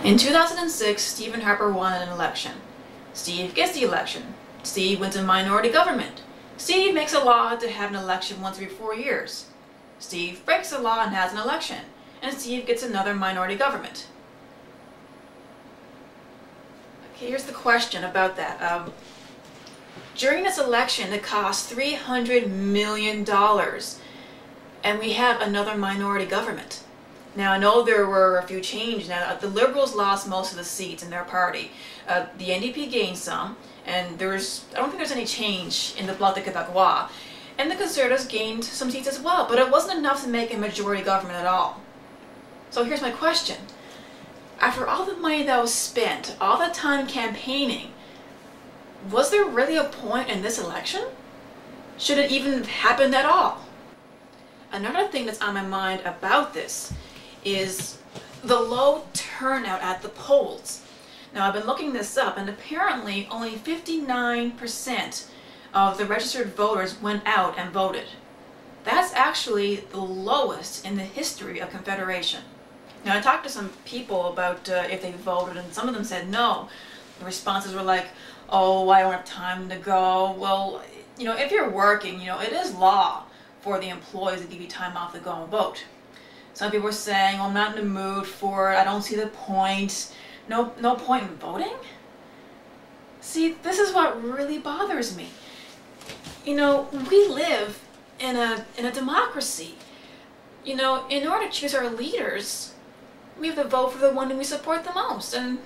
In 2006, Stephen Harper won an election. Steve gets the election. Steve wins a minority government. Steve makes a law to have an election once every 4 years. Steve breaks the law and has an election. And Steve gets another minority government. Okay, here's the question about that. During this election, it cost $300 million. And we have another minority government. Now, I know there were a few changes. Now, the Liberals lost most of the seats in their party. The NDP gained some, and I don't think there's any change in the Bloc québécois. And the Conservatives gained some seats as well, but it wasn't enough to make a majority government at all. So here's my question. After all the money that was spent, all the time campaigning, was there really a point in this election? Should it even have happened at all? Another thing that's on my mind about this is the low turnout at the polls. Now, I've been looking this up, and apparently only 59% of the registered voters went out and voted. That's actually the lowest in the history of Confederation. Now, I talked to some people about if they voted, and some of them said no. The responses were like, oh, I don't have time to go. Well, if you're working, it is law for the employees to give you time off to go and vote. Some people were saying, well, I'm not in the mood for it, I don't see the point. No point in voting? See, this is what really bothers me. We live in a democracy. In order to choose our leaders, we have to vote for the one that we support the most. And,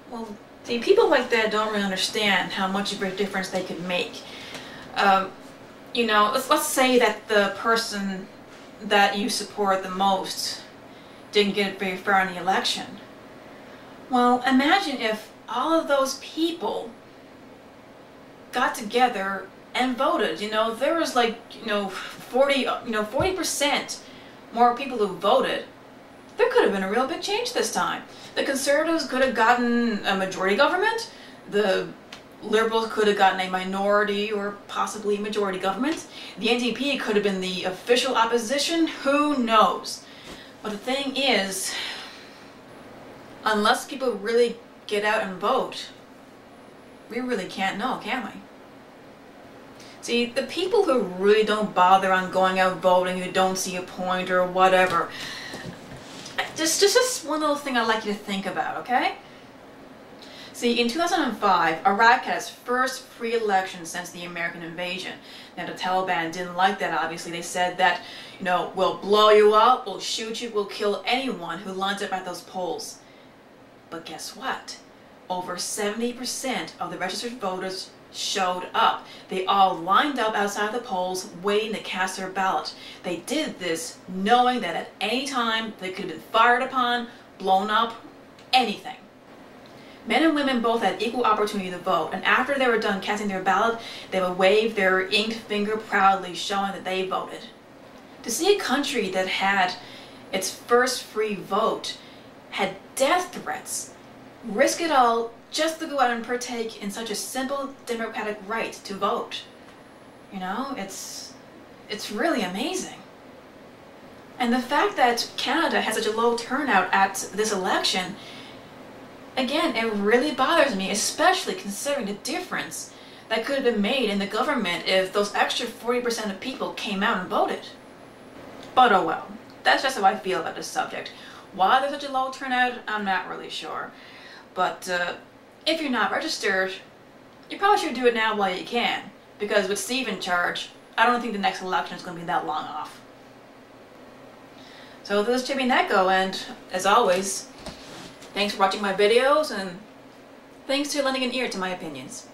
well, see, people like that don't really understand how much of a difference they could make. Let's say that the person that you support the most didn't get very far in the election. Well, imagine if all of those people got together and voted. There was 40% more people who voted. There could have been a real big change this time. The Conservatives could have gotten a majority government. The Liberals could have gotten a minority or possibly majority government. The NDP could have been the official opposition. Who knows? But the thing is, unless people really get out and vote, we really can't know, can we? See, the people who really don't bother on going out voting, who don't see a point or whatever, just one little thing I'd like you to think about, okay? See, in 2005, Iraq had its first free election since the American invasion. Now, the Taliban didn't like that, obviously. They said that, we'll blow you up, we'll shoot you, we'll kill anyone who lines up at those polls. But guess what? Over 70% of the registered voters showed up. They all lined up outside the polls, waiting to cast their ballot. They did this knowing that at any time they could have been fired upon, blown up, anything. Men and women both had equal opportunity to vote, and after they were done casting their ballot, they would wave their inked finger proudly, showing that they voted. To see a country that had its first free vote, had death threats, risk it all just to go out and partake in such a simple democratic right to vote. It's really amazing. And the fact that Canada has such a low turnout at this election, again, it really bothers me, especially considering the difference that could have been made in the government if those extra 40% of people came out and voted. But oh well, that's just how I feel about this subject. Why there's such a low turnout, I'm not really sure. But if you're not registered, you probably should do it now while you can, because with Steve in charge, I don't think the next election is going to be that long off. So this is Jimmy Neko, and as always, thanks for watching my videos, and thanks for lending an ear to my opinions.